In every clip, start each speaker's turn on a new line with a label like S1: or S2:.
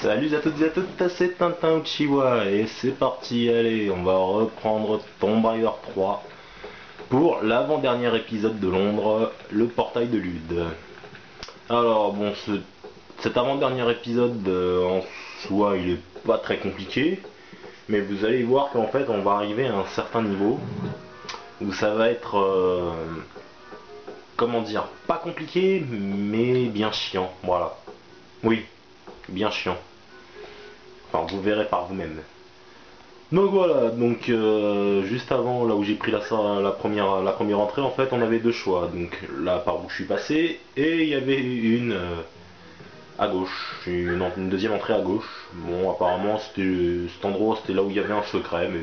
S1: Salut à toutes et à toutes, c'est Tintin Uchiwa et c'est parti, allez, on va reprendre Tomb Raider 3 pour l'avant-dernier épisode de Londres, le portail de Lude. Alors bon, cet avant-dernier épisode en soi il est pas très compliqué, mais vous allez voir qu'en fait on va arriver à un certain niveau où ça va être, comment dire, pas compliqué mais bien chiant, voilà. Oui, bien chiant. Enfin, vous verrez par vous-même. Donc voilà, donc juste avant, là où j'ai pris la première entrée, en fait, on avait deux choix. Donc là, par où je suis passé, et il y avait une à gauche, une deuxième entrée à gauche. Bon, apparemment, cet endroit, c'était là où il y avait un secret, mais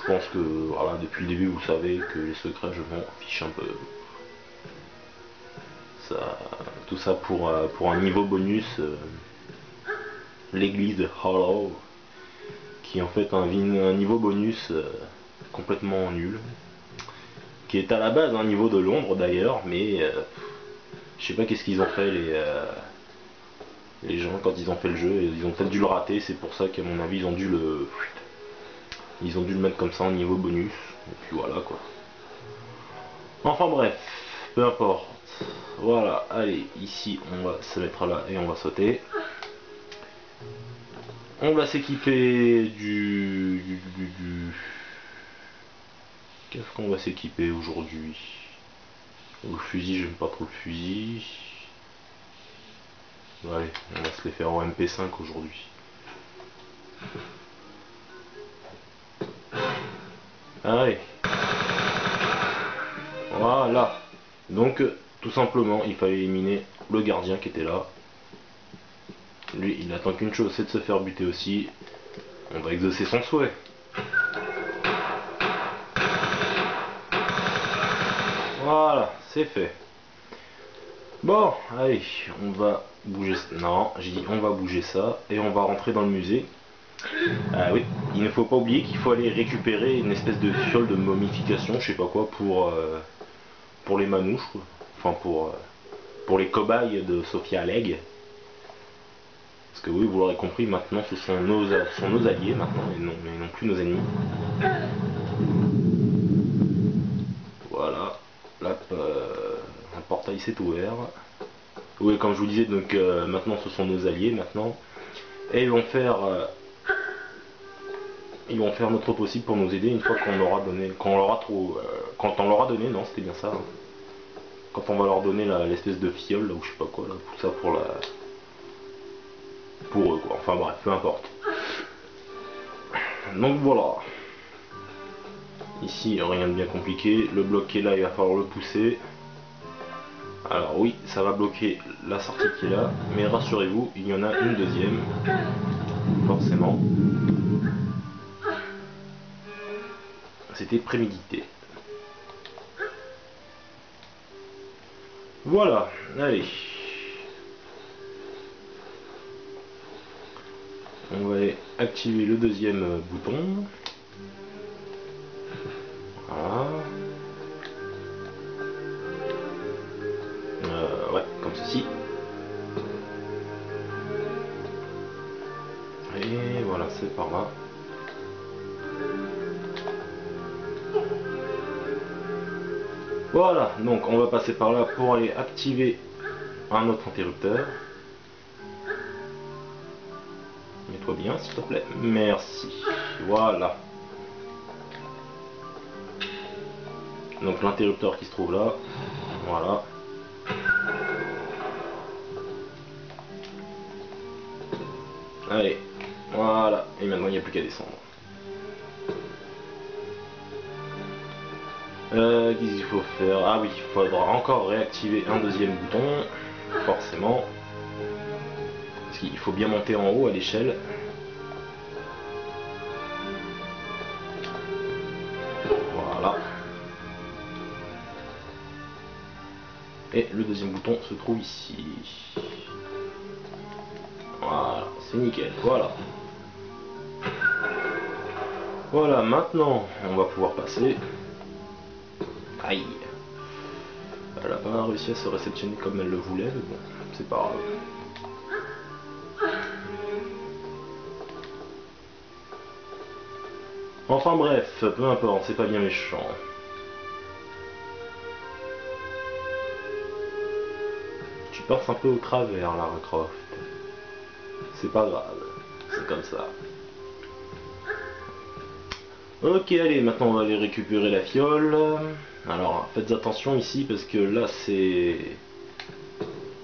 S1: je pense que, voilà, depuis le début, vous savez que les secrets, je m'en fiche un peu. Ça, tout ça pour un niveau bonus, l'église de Hollow, qui est en fait un niveau bonus complètement nul, qui est à la base un niveau de Londres d'ailleurs, mais je sais pas qu'est-ce qu'ils ont fait les gens quand ils ont fait le jeu, ils ont peut-être dû le rater, c'est pour ça qu'à mon avis ils ont dû le mettre comme ça en niveau bonus, et puis voilà quoi. Enfin bref, peu importe. Voilà, allez, ici on va se mettre là et on va sauter. On va s'équiper Qu'est-ce qu'on va s'équiper aujourd'hui? Le fusil, j'aime pas trop le fusil. Ouais, on va se les faire en MP5 aujourd'hui. Allez. Voilà. Donc, tout simplement, il fallait éliminer le gardien qui était là. Lui, il n'attend qu'une chose, c'est de se faire buter aussi. On va exaucer son souhait. Voilà, c'est fait. Bon, allez, on va bouger... Non, j'ai dit on va bouger ça, et on va rentrer dans le musée. Ah oui, il ne faut pas oublier qu'il faut aller récupérer une espèce de fiole de momification, je sais pas quoi, pour les manouches, quoi. Enfin pour les cobayes de Sophia Legg. Parce que oui, vous l'aurez compris, maintenant ce sont nos alliés maintenant, et non plus nos ennemis. Voilà, là, un portail s'est ouvert. Oui, comme je vous disais, donc maintenant ce sont nos alliés maintenant. Et ils vont faire notre possible pour nous aider une fois qu'on leur a donné, quand on leur a donné, non c'était bien ça, hein. Quand on va leur donner l'espèce de fiole là, ou je sais pas quoi, là, tout ça pour eux quoi, enfin bref, peu importe. Donc voilà, ici rien de bien compliqué, le bloc qui est là il va falloir le pousser. Alors oui, ça va bloquer la sortie qui est là, mais rassurez-vous, il y en a une deuxième, forcément. C'était prémédité. Voilà, allez. On va activer le deuxième bouton. Voilà. Ouais, comme ceci. Et voilà, c'est par là. Voilà, donc on va passer par là pour aller activer un autre interrupteur. Mets-toi bien, s'il te plaît. Merci. Voilà. Donc l'interrupteur qui se trouve là. Voilà. Allez. Voilà. Et maintenant il n'y a plus qu'à descendre. Qu'est-ce qu'il faut faire? Ah oui, il faudra encore réactiver un deuxième bouton. Forcément. Parce qu'il faut bien monter en haut à l'échelle. Voilà. Et le deuxième bouton se trouve ici. Voilà, c'est nickel, voilà. Voilà, maintenant, on va pouvoir passer. Aïe. Elle n'a pas réussi à se réceptionner comme elle le voulait, mais bon, c'est pas grave. Enfin bref, peu importe, c'est pas bien méchant. Tu passes un peu au travers, Lara Croft. C'est pas grave, c'est comme ça. Ok, allez, maintenant on va aller récupérer la fiole. Alors, faites attention ici parce que là c'est...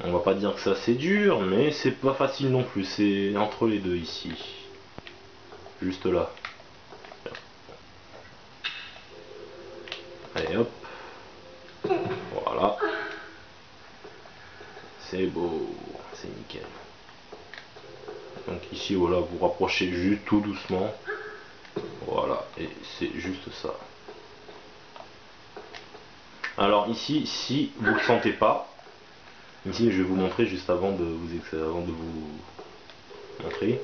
S1: On va pas dire que ça c'est dur, mais c'est pas facile non plus, c'est entre les deux ici. Juste là. Allez hop. Voilà. C'est beau, c'est nickel. Donc ici voilà, vous rapprochez juste tout doucement. Voilà, et c'est juste ça. Alors ici, si vous le sentez pas, ici je vais vous montrer juste avant de vous montrer.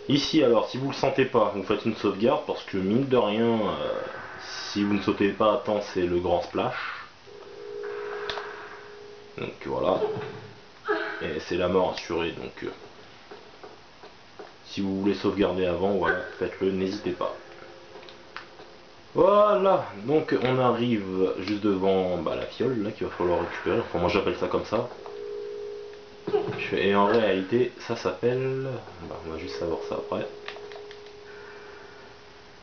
S1: Ici alors, si vous le sentez pas, vous faites une sauvegarde parce que mine de rien, si vous ne sautez pas à temps, c'est le grand splash. Donc voilà, et c'est la mort assurée. Donc si vous voulez sauvegarder avant, voilà, faites-le, n'hésitez pas. Voilà, donc on arrive juste devant la fiole là qu'il va falloir récupérer. Enfin moi j'appelle ça comme ça. Et en réalité ça s'appelle... on va juste savoir ça après.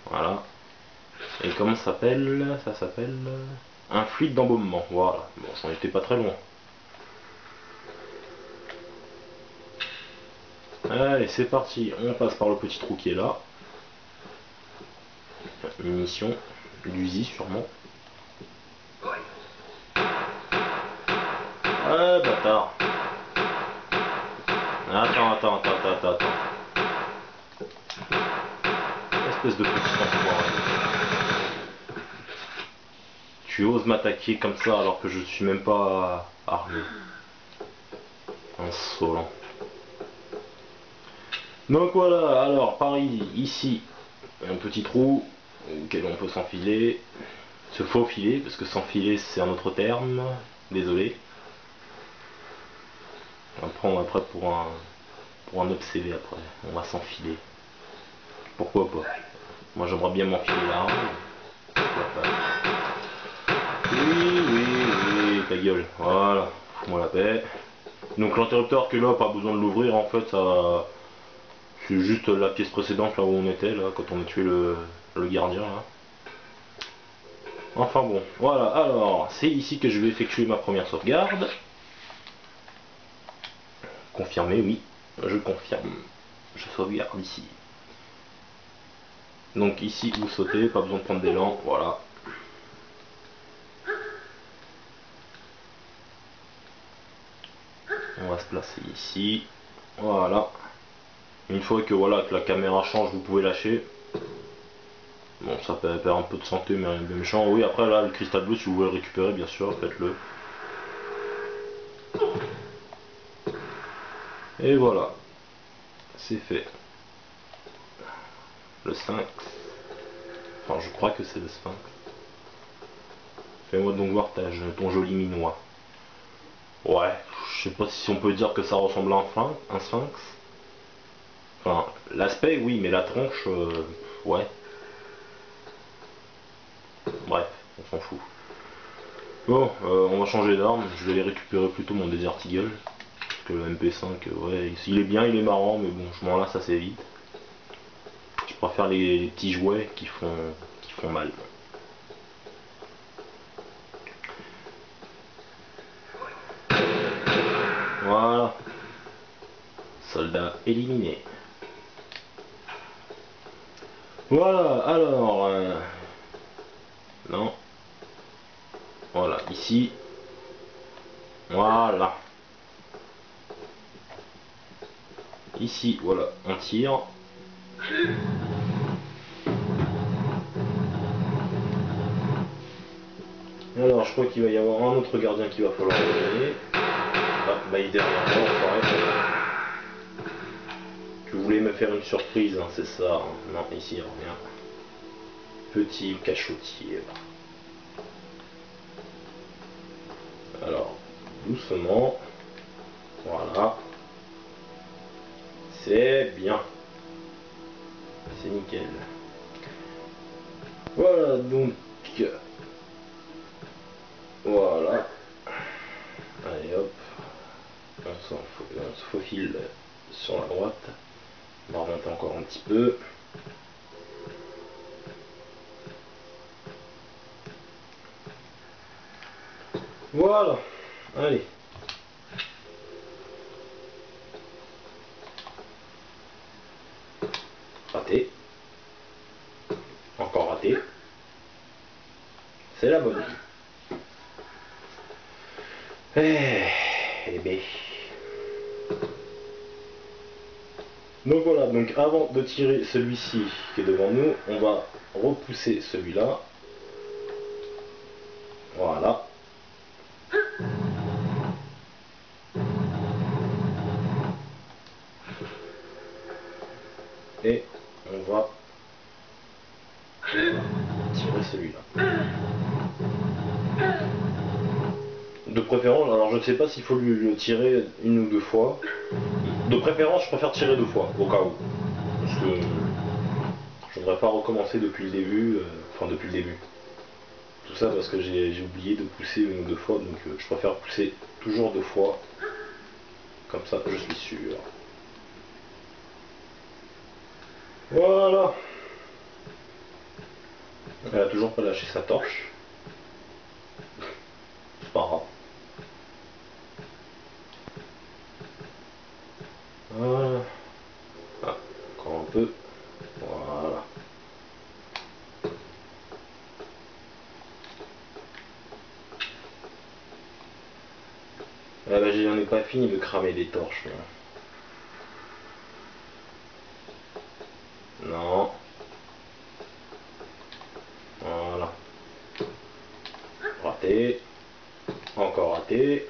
S1: Voilà. Et comment ça s'appelle? Ça s'appelle un fluide d'embaumement. Voilà. Bon, ça n'était pas très loin. Allez, c'est parti. On passe par le petit trou qui est là. Munitions. L'usi sûrement. Ah, bâtard. Attends. Espèce de petit enfoiré. Tu oses m'attaquer comme ça alors que je suis même pas armé. Insolent. Donc voilà, alors par ici, un petit trou auquel on peut s'enfiler, se faufiler, parce que s'enfiler c'est un autre terme, désolé. On va prendre après pour un obsédé après, on va s'enfiler. Pourquoi pas? Moi j'aimerais bien m'enfiler là. Pourquoi pas? Oui, ta gueule, voilà, fous-moi la paix. Donc l'interrupteur que là, pas besoin de l'ouvrir en fait, ça... C'est juste la pièce précédente là où on était, là, quand on a tué le gardien là. Enfin bon, voilà, alors c'est ici que je vais effectuer ma première sauvegarde. Confirmé, oui, je confirme. Je sauvegarde ici. Donc ici vous sautez, pas besoin de prendre d'élan, voilà. On va se placer ici, voilà. Une fois que voilà que la caméra change, vous pouvez lâcher. Bon, ça perd un peu de santé, mais rien de méchant. Oui, après là, le cristal bleu, si vous voulez le récupérer, bien sûr, faites-le. Et voilà, c'est fait. Le sphinx. Enfin, je crois que c'est le sphinx. Fais-moi donc voir ton joli minois. Ouais, je sais pas si on peut dire que ça ressemble à un sphinx. Enfin, l'aspect, oui, mais la tronche, ouais. Bref, on s'en fout. Bon, on va changer d'arme. Je vais aller récupérer plutôt mon Desert Eagle. Parce que le MP5, ouais, il est bien, il est marrant, mais bon, je m'en lasse assez vite. Je préfère les petits jouets qui font mal. Voilà. Soldat éliminé. Voilà, alors... non. Voilà, ici. Voilà. Ici, voilà, on tire. Alors, je crois qu'il va y avoir un autre gardien qui va falloir gagner. Ah, bah il est derrière moi, pareil. Tu voulais me faire une surprise, hein, c'est ça. Hein. Non, ici, rien. Petit cachotier. Alors, doucement. Voilà. C'est bien. C'est nickel. Voilà, donc voilà. Allez hop, on se faufile sur la droite. On va remonter encore un petit peu. Voilà, allez. Raté. Encore raté. C'est la bonne. Eh ben. Donc voilà, donc avant de tirer celui-ci qui est devant nous, on va repousser celui-là. Voilà. Et on va tirer celui-là. De préférence, alors je ne sais pas s'il faut le tirer une ou deux fois. De préférence, je préfère tirer deux fois, au cas où. Parce que je ne voudrais pas recommencer depuis le début, enfin depuis le début. Tout ça parce que j'ai oublié de pousser une ou deux fois, donc je préfère pousser toujours deux fois. Comme ça, je suis sûr. Voilà. Elle a toujours pas lâché sa torche. C'est pas grave. Voilà. Ah, encore un peu. Voilà. Ah bah, j'en ai pas fini de cramer des torches. Là. Non. Voilà. Raté. Encore raté.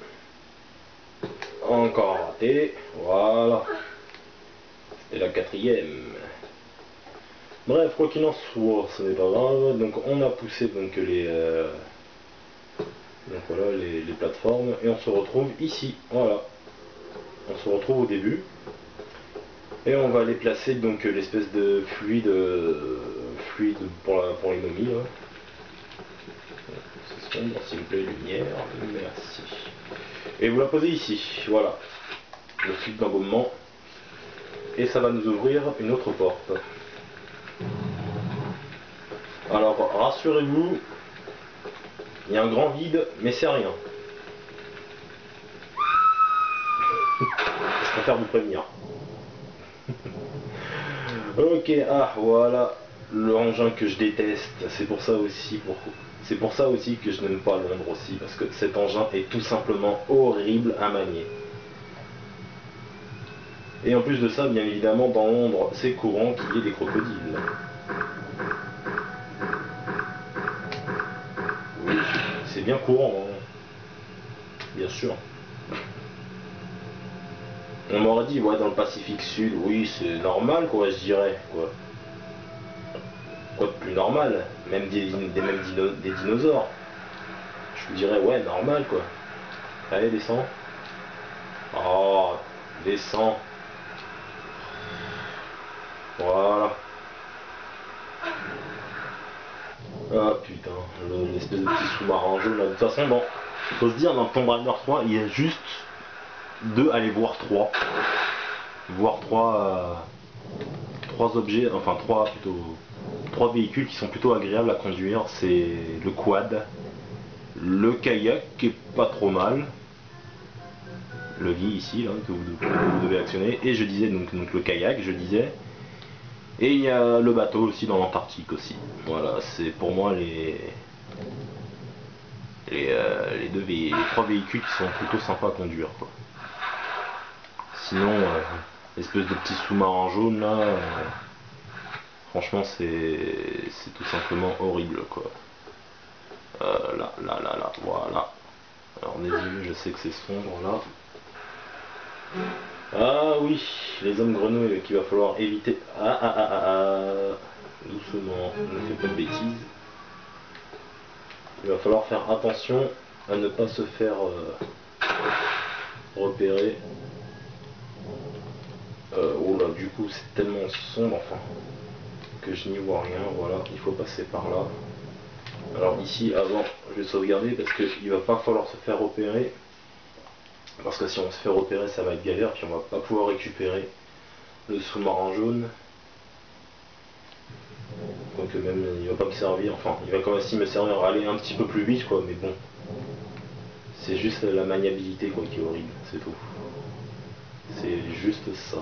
S1: Encore raté. Voilà. C'était la quatrième. Bref, quoi qu'il en soit, ce n'est pas grave. Donc on a poussé donc donc voilà les plateformes et on se retrouve ici. Voilà. On se retrouve au début. Et on va aller placer donc l'espèce de fluide pour les momies. C'est sombre, s'il vous plaît, lumière, merci. Et vous la posez ici, voilà. Le fluide d'embaumement. Et ça va nous ouvrir une autre porte. Alors rassurez-vous, il y a un grand vide, mais c'est rien. Je préfère vous prévenir. Ok, ah voilà l'engin que je déteste. C'est pour ça aussi que je n'aime pas Londres aussi, parce que cet engin est tout simplement horrible à manier. Et en plus de ça, bien évidemment, dans Londres, c'est courant qu'il y ait des crocodiles. Oui, c'est bien courant, hein. Bien sûr. On m'aurait dit, ouais, dans le Pacifique Sud, oui, c'est normal, quoi, je dirais, quoi. Quoi de plus normal? Même des dinosaures. Je vous dirais, ouais, normal, quoi. Allez, descends. Oh, descends. Voilà. Ah putain, l'espèce de petit sous-marin jaune là. De toute façon, bon, il faut se dire, dans Tomb Raider 3, il y a juste deux, allez voir trois. Voir trois objets, enfin trois véhicules qui sont plutôt agréables à conduire. C'est le quad, le kayak qui est pas trop mal, le lit ici là, que vous devez actionner, et je disais donc le kayak, je disais. Et il y a le bateau aussi dans l'Antarctique aussi. Voilà, c'est pour moi les trois véhicules qui sont plutôt sympas à conduire, quoi. Sinon, l'espèce de petit sous-marin jaune là, franchement c'est tout simplement horrible, quoi. Là, voilà. Alors désolé, je sais que c'est sombre là. Ah oui, les hommes grenouilles qu'il va falloir éviter. Doucement, ne fais pas de bêtises. Il va falloir faire attention à ne pas se faire repérer. Oh là, du coup, c'est tellement sombre, enfin. que je n'y vois rien. Voilà, il faut passer par là. Alors ici, avant, je vais sauvegarder parce qu'il va pas falloir se faire repérer. Parce que si on se fait repérer, ça va être galère, puis on va pas pouvoir récupérer le sous-marin jaune. Quoique même, il va pas me servir, enfin, il va quand même aussi me servir à aller un petit peu plus vite, quoi, mais bon. C'est juste la maniabilité, quoi, qui est horrible, c'est tout. C'est juste ça.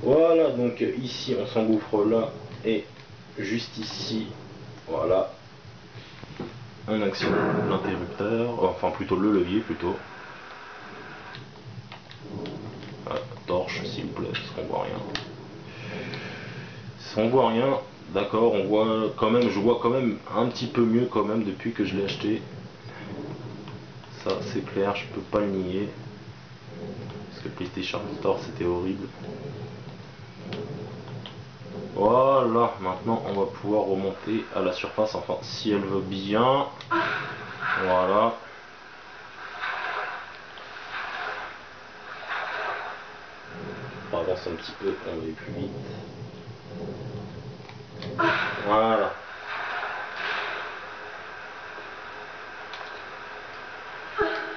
S1: Voilà, donc ici, on s'engouffre là, et juste ici, voilà. On actionne l'interrupteur, enfin plutôt le levier, plutôt. Voilà, torche, s'il vous plaît, parce qu'on voit rien. Si on voit rien, d'accord, on voit quand même, je vois quand même un petit peu mieux quand même depuis que je l'ai acheté. Ça c'est clair, je peux pas le nier. Parce que PlayStation Store c'était horrible. Voilà, maintenant on va pouvoir remonter à la surface, enfin si elle veut bien. Voilà. On avance un petit peu, on va aller plus vite. Voilà.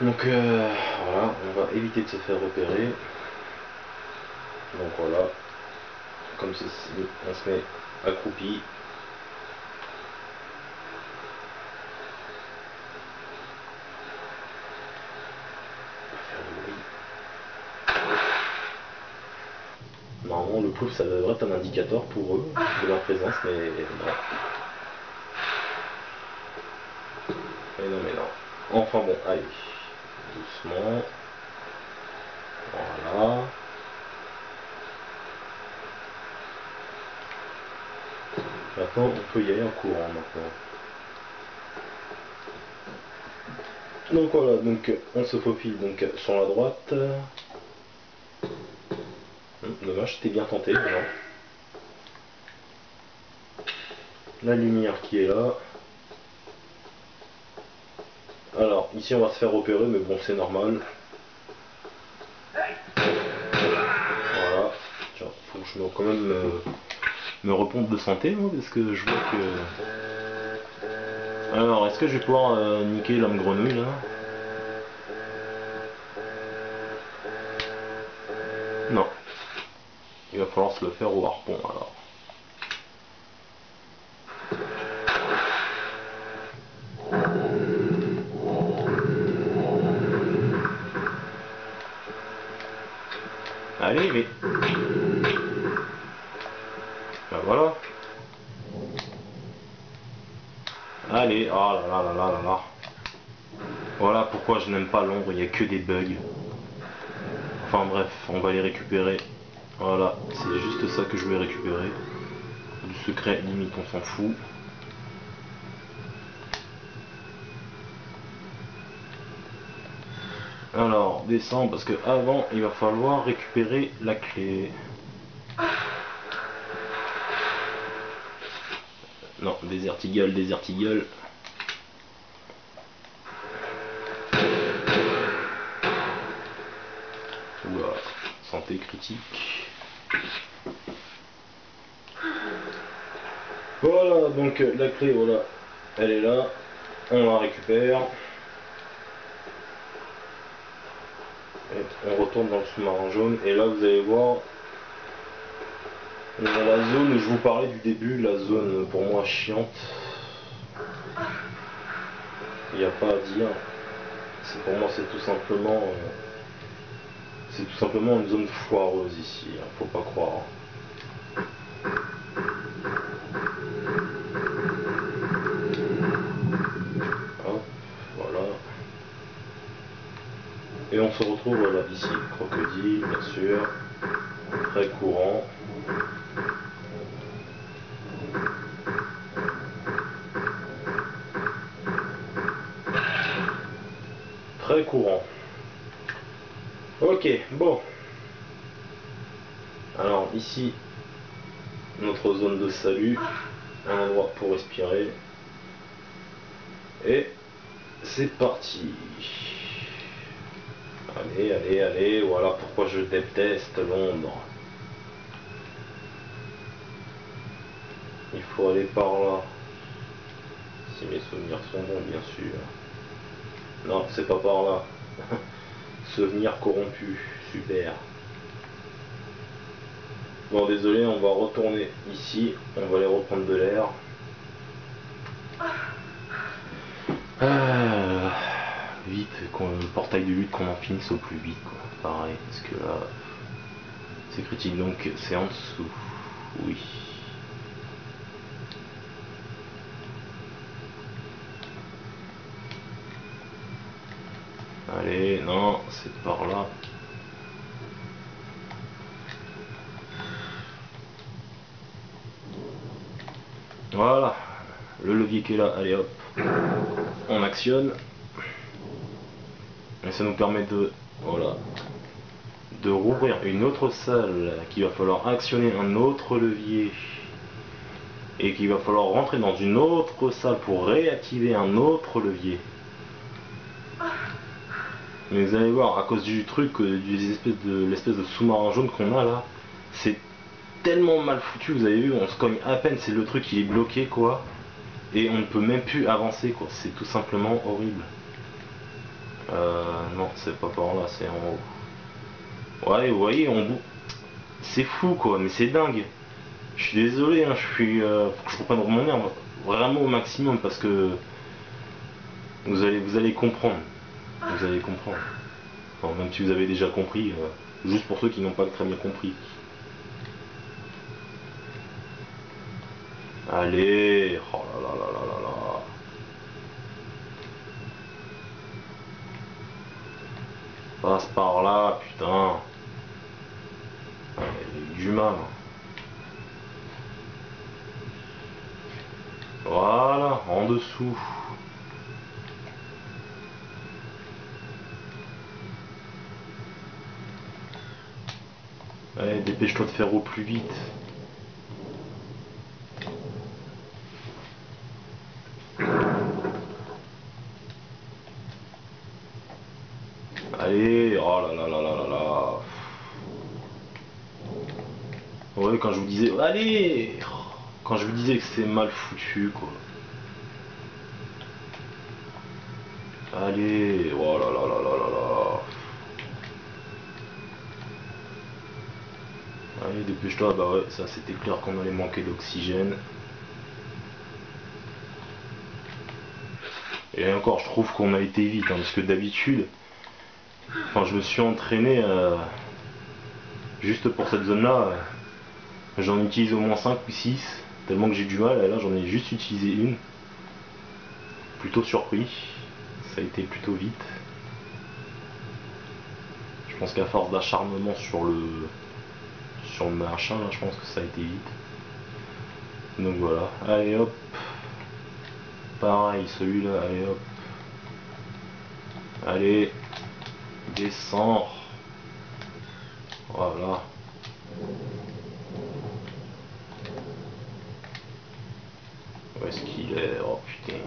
S1: Donc voilà, on va éviter de se faire repérer. Donc voilà, comme ceci, on se met accroupi. Normalement le pouf ça devrait être un indicateur pour eux de leur présence, mais non. Mais non, mais non. Enfin bon, allez. Doucement. Voilà. Maintenant, on peut y aller en courant maintenant. Donc voilà, donc on se faufile donc sur la droite. Dommage, c'était bien tenté, non. La lumière qui est là. Alors, ici on va se faire repérer, mais bon, c'est normal. Voilà. Tiens, faut que je me, quand même me repompe de santé, moi, parce que je vois que... Alors, est-ce que je vais pouvoir niquer l'homme grenouille, là? Non. Il va falloir se le faire au harpon, alors. Allez, mais... Ben voilà. Allez, oh là là là là là là. Voilà pourquoi je n'aime pas l'ombre, il n'y a que des bugs. Enfin bref, on va les récupérer. Voilà, c'est juste ça que je voulais récupérer. Du secret, limite, on s'en fout. Alors, descends, parce que avant, il va falloir récupérer la clé. Non, Desert Eagle, Desert Eagle. Oula, santé critique. Voilà, donc la clé, voilà, elle est là. On la récupère. Et on retourne dans le sous-marin jaune. Et là, vous allez voir, on a la zone où je vous parlais du début, la zone pour moi chiante. Il n'y a pas à dire. Pour moi, c'est tout simplement une zone foireuse ici, hein, faut pas croire. Hop, voilà. Et on se retrouve voilà ici, crocodile, bien sûr, très courant. Très courant. Ok, bon. Alors ici, notre zone de salut, un endroit pour respirer. Et c'est parti. Allez, allez, allez, voilà pourquoi je déteste Londres. Il faut aller par là. Si mes souvenirs sont bons, bien sûr. Non, c'est pas par là. Souvenirs corrompus. Super. Bon, désolé, on va retourner ici. On va aller reprendre de l'air. Vite, le portail de lutte qu'on en finisse au plus vite, quoi. Pareil, parce que là, c'est critique. Donc, c'est en dessous. Oui. Allez, non, c'est par là. Voilà, le levier qui est là, allez hop, on actionne. Et ça nous permet de, voilà, de rouvrir une autre salle, qu'il va falloir actionner un autre levier. Et qu'il va falloir rentrer dans une autre salle pour réactiver un autre levier. Mais vous allez voir, à cause du truc, l'espèce de sous-marin jaune qu'on a là, c'est tellement mal foutu, vous avez vu, on se cogne à peine, c'est le truc qui est bloqué quoi. Et on ne peut même plus avancer quoi, c'est tout simplement horrible. Non, c'est pas par là, c'est en haut. Ouais, vous voyez, c'est fou quoi, mais c'est dingue. Je suis désolé, hein, faut que je reprenne mon air vraiment au maximum parce que vous allez comprendre. Vous allez comprendre. Enfin, même si vous avez déjà compris, juste pour ceux qui n'ont pas très bien compris. Allez, oh là là là là là là. Passe par là, putain. Il y a du mal. Voilà, en dessous. Allez, dépêche-toi de faire au plus vite. Allez, oh là là là là là là. Ouais, quand je vous disais, allez, quand je vous disais que c'est mal foutu, quoi. Allez, oh là là là là là là. Allez, dépêche-toi, bah ouais, ça c'était clair qu'on allait manquer d'oxygène. Et encore, je trouve qu'on a été vite, hein, parce que d'habitude, enfin, je me suis entraîné juste pour cette zone-là. J'en utilise au moins 5 ou 6, tellement que j'ai du mal, et là j'en ai juste utilisé une. Plutôt surpris, ça a été plutôt vite. Je pense qu'à force d'acharnement sur le machin, là, je pense que ça a été vite. Donc voilà, allez hop. Pareil, celui-là, allez hop. Allez, descends. Voilà. Où est-ce qu'il est? Oh putain,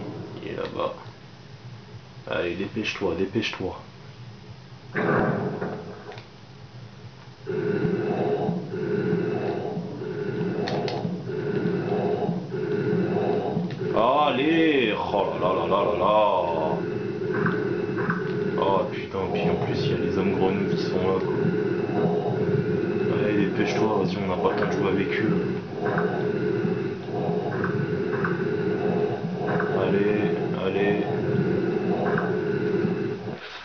S1: il est là-bas. Allez, dépêche-toi, dépêche-toi. Allez, oh là là là là là là. Oh putain, puis en plus il y a les hommes grenouilles qui sont là quoi. Allez, dépêche-toi, vas-y, on n'a pas le temps de jouer avec eux. Allez, allez.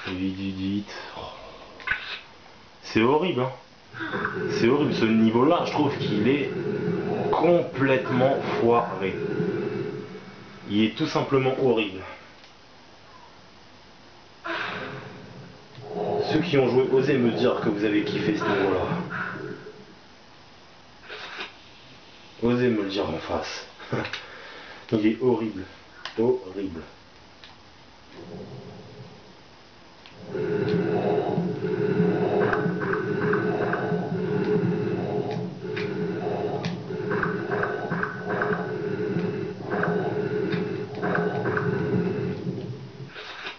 S1: Vite, vite, vite. C'est horrible, hein. C'est horrible, ce niveau-là, je trouve qu'il est complètement foiré. Il est tout simplement horrible. Ceux qui ont joué, osez me dire que vous avez kiffé ce niveau-là. Osez me le dire en face. Il est horrible. Horrible.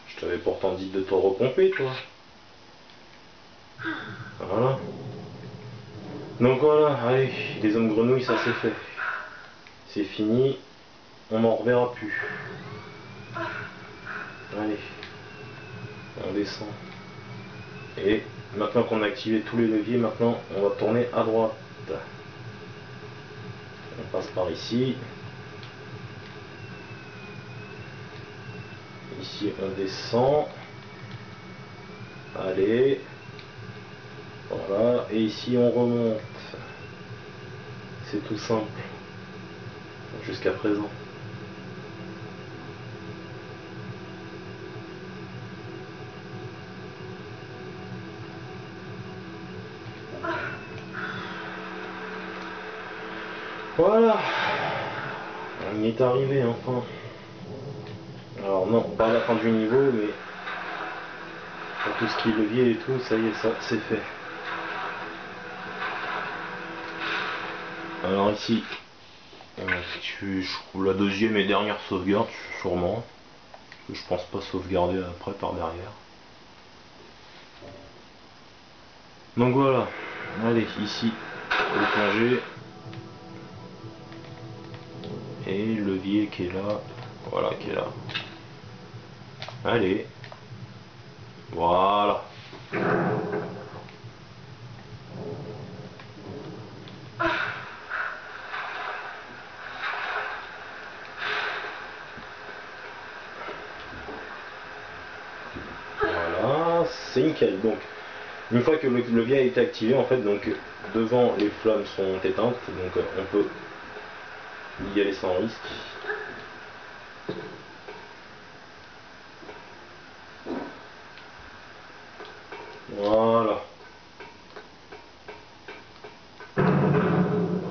S1: Je t'avais pourtant dit de te repomper, toi. Voilà. Donc voilà, allez, les hommes grenouilles, ça c'est fait. c'est fini, on n'en reverra plus. Allez, on descend. Et maintenant qu'on a activé tous les leviers, maintenant on va tourner à droite. On passe par ici. Ici on descend. Allez. Voilà. Et ici on remonte. C'est tout simple. Jusqu'à présent. Voilà, on y est arrivé enfin. Alors non, pas à la fin du niveau, mais pour tout ce qui est levier et tout, ça y est, ça c'est fait. Alors ici, je trouve la deuxième et dernière sauvegarde, sûrement. Je pense pas sauvegarder après par derrière. Donc voilà, allez, ici, le plongée. Et le levier qui est là, voilà, qui est là. Allez, voilà. Voilà, c'est nickel. Donc, une fois que le levier a été activé, en fait, donc devant les flammes sont éteintes, donc on peut y aller sans risque. Voilà.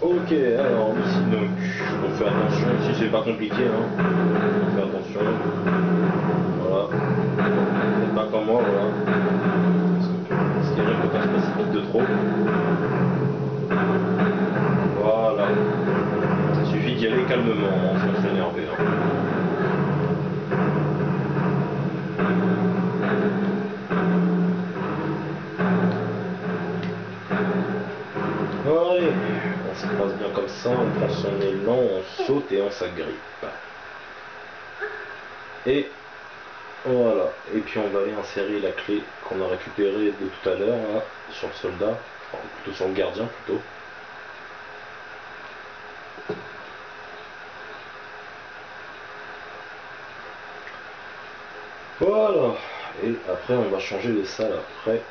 S1: Ok, alors ici donc on fait attention, ici c'est pas compliqué, hein. On fait attention. Voilà. Faites pas comme moi, voilà. Ce qui arrive quand on se précipite de trop. Voilà. Il suffit d'y aller calmement, hein, sans s'énerver. Hein. Allez, on se passe bien comme ça, on prend son élan, on saute et on s'agrippe. Et voilà, et puis on va aller insérer la clé qu'on a récupérée de tout à l'heure sur le soldat, enfin plutôt sur le gardien plutôt. Voilà, et après on va changer de salle après,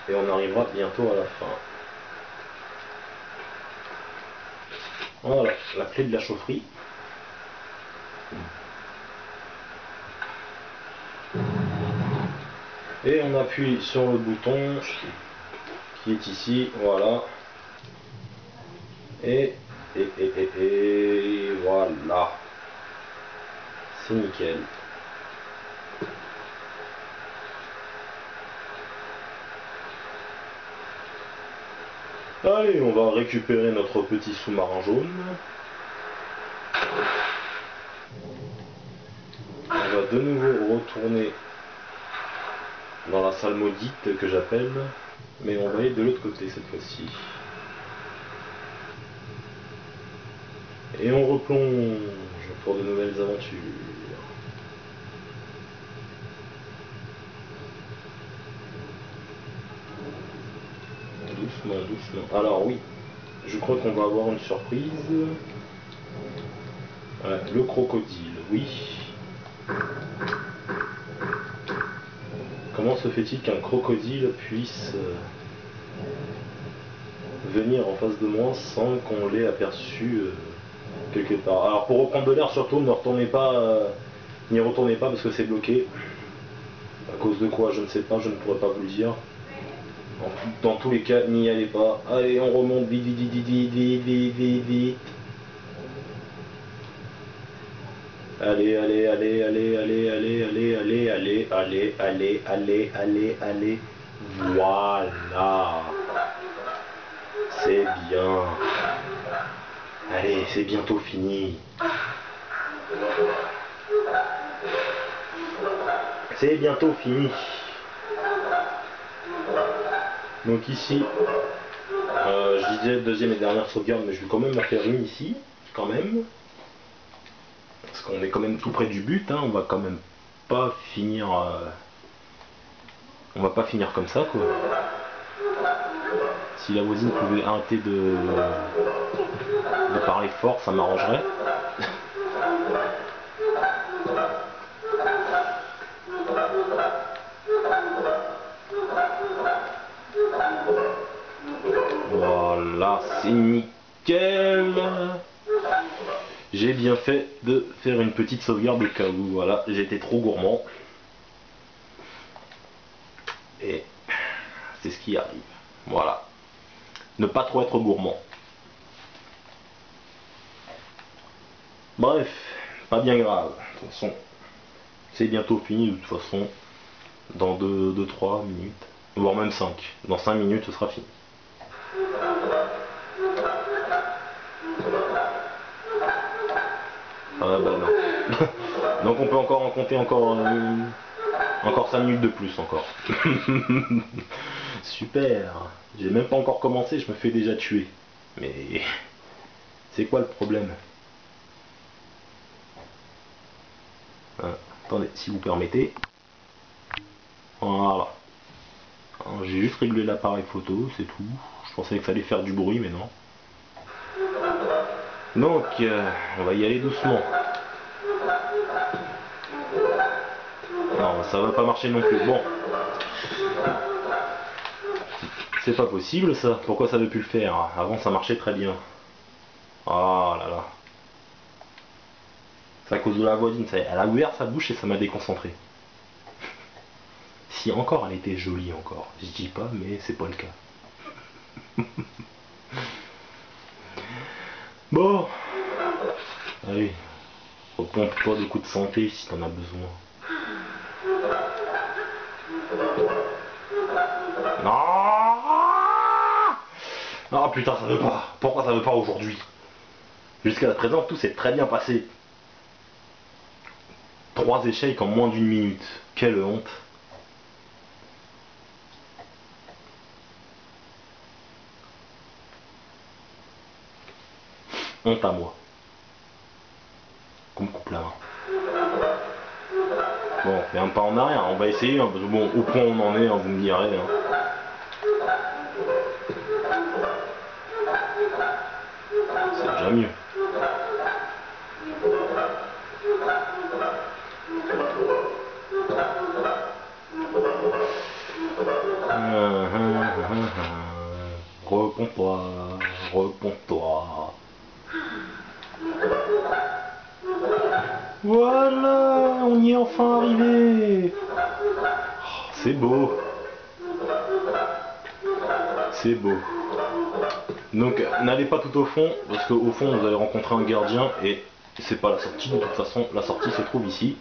S1: et on arrivera bientôt à la fin. Voilà, la clé de la chaufferie. Et on appuie sur le bouton qui est ici, voilà. Et voilà. C'est nickel. Allez, on va récupérer notre petit sous-marin jaune. On va de nouveau retourner dans la salle maudite que j'appelle, mais on va aller de l'autre côté cette fois-ci. Et on replonge pour de nouvelles aventures. Doucement, doucement. Alors oui, je crois qu'on va avoir une surprise. Ouais, le crocodile, oui. Comment se fait-il qu'un crocodile puisse venir en face de moi sans qu'on l'ait aperçu quelque part? Alors pour reprendre de l'air, surtout ne retournez pas, n'y retournez pas parce que c'est bloqué. À cause de quoi, je ne sais pas, je ne pourrais pas vous le dire. Dans tous les cas, n'y allez pas. Allez, on remonte vite, vite, vite, vite, vite, vite, vite, vite. Allez, allez, allez, allez, allez, allez, allez, allez, allez, allez, allez, allez, allez, allez. Voilà. C'est bien. Allez, c'est bientôt fini. C'est bientôt fini. Donc ici, je disais deuxième et dernière sauvegarde, mais je vais quand même la faire une ici, quand même. Parce qu'on est quand même tout près du but, hein, on va quand même pas finir. On va pas finir comme ça, quoi. Si la voisine pouvait arrêter de parler fort, ça m'arrangerait. Voilà, c'est nickel. J'ai bien fait de faire une petite sauvegarde au cas où. Voilà, j'étais trop gourmand. Et c'est ce qui arrive. Voilà. Ne pas trop être gourmand. Bref, pas bien grave. De toute façon, c'est bientôt fini. De toute façon, dans 2-3 minutes, voire même 5. Dans 5 minutes, ce sera fini. Ah bah non. Donc on peut encore en compter encore 5 minutes de plus encore. Super. J'ai même pas encore commencé, je me fais déjà tuer. Mais c'est quoi le problème? Attendez, si vous permettez. Voilà. J'ai juste réglé l'appareil photo, c'est tout. Je pensais que ça allait faire du bruit, mais non. Donc, on va y aller doucement. Non, ça va pas marcher non plus. Bon. C'est pas possible ça. Pourquoi ça veut plus le faire? Avant ça marchait très bien. Oh là là. C'est à cause de la voisine. Elle a ouvert sa bouche et ça m'a déconcentré. Si encore elle était jolie encore. Je dis pas, mais c'est pas le cas. Bon. Allez. Repompe-toi des coups de santé si t'en as besoin. Non. Ah putain, ça veut pas. Pourquoi ça veut pas aujourd'hui? Jusqu'à présent, tout s'est très bien passé. 3 échecs en moins d'une minute. Quelle honte. Honte à moi. Qu'on me coupe la main. Bon, on fait un pas en arrière, on va essayer, hein, parce que bon, au point où on en est, hein, vous me direz. Hein. C'est déjà mieux. Repons-toi, repons-toi. Voilà, on y est enfin arrivé. Oh, c'est beau. C'est beau. Donc n'allez pas tout au fond, parce qu'au fond vous allez rencontrer un gardien et c'est pas la sortie. De toute façon, la sortie se trouve ici.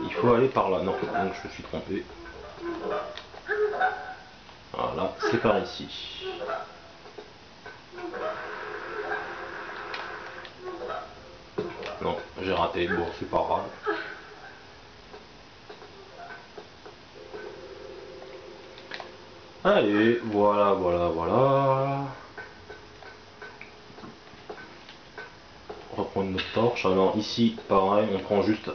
S1: Il faut aller par là. Non, donc je me suis trompé. Voilà, c'est par ici. Non, j'ai raté. Bon, c'est pas grave. Allez, voilà, voilà, voilà. Reprendre notre torche. Alors ici, pareil, on prend juste...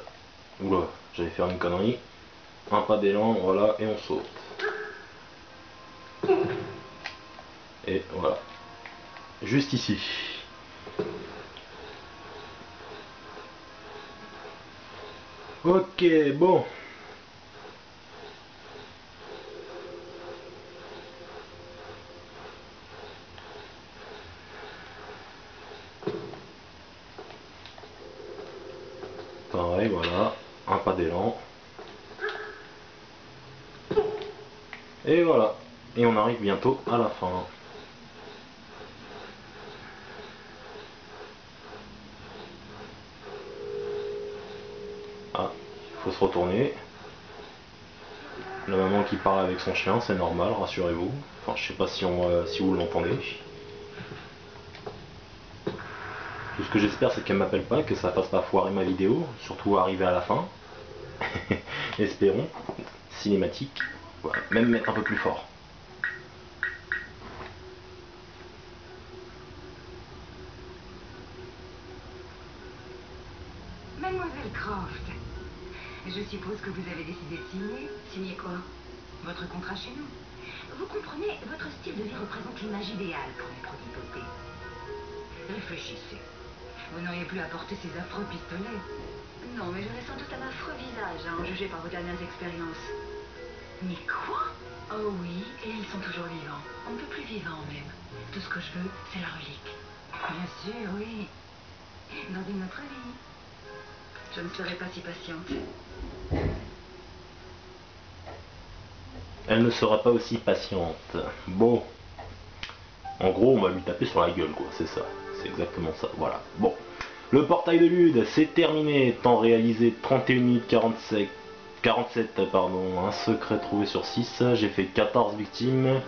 S1: Oula, j'allais faire une connerie. Un pas d'élan, voilà, et on saute. Et voilà. Juste ici. Ok, bon. Pareil, voilà. Un pas d'élan. Et voilà. Et on arrive bientôt à la fin. Ah, il faut se retourner. La maman qui parle avec son chien, c'est normal, rassurez-vous. Enfin, je sais pas si vous l'entendez. Tout ce que j'espère, c'est qu'elle m'appelle pas, que ça fasse pas foirer ma vidéo, surtout arriver à la fin. Espérons. Cinématique. Voilà. Même mettre un peu plus fort.
S2: Croft. Je suppose que vous avez décidé de signer.
S3: Signer quoi?
S2: Votre contrat chez nous. Vous comprenez, votre style de vie représente l'image idéale pour une principauté. Réfléchissez. Vous n'auriez plus à porter ces affreux pistolets.
S3: Non, mais j'aurais sans doute un affreux visage, à en juger par vos dernières expériences.
S2: Mais quoi?
S3: Oh oui, et ils sont toujours vivants. Un peu plus vivants même. Tout ce que je veux, c'est la relique.
S2: Bien sûr, oui. Dans une autre vie.
S3: Je ne serai pas si patiente.
S1: Elle ne sera pas aussi patiente. Bon. En gros, on va lui taper sur la gueule, quoi. C'est ça. C'est exactement ça. Voilà. Bon. Le portail de Lude, c'est terminé. Temps réalisé 31 minutes 47, pardon. Un secret trouvé sur 6. J'ai fait 14 victimes.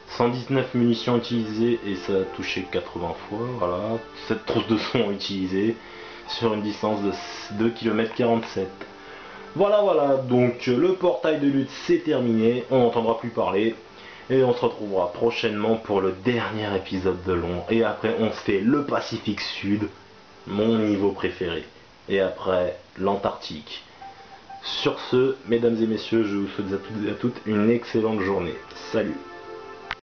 S1: 119 munitions utilisées et ça a touché 80 fois. Voilà. 7 trousses de son utilisées sur une distance de 2 km 47. Voilà, donc le portail de lutte c'est terminé, on n'entendra plus parler, et on se retrouvera prochainement pour le dernier épisode de Long, et après on se fait le Pacifique Sud, mon niveau préféré, et après l'Antarctique. Sur ce, mesdames et messieurs, je vous souhaite à toutes et à toutes une excellente journée. Salut!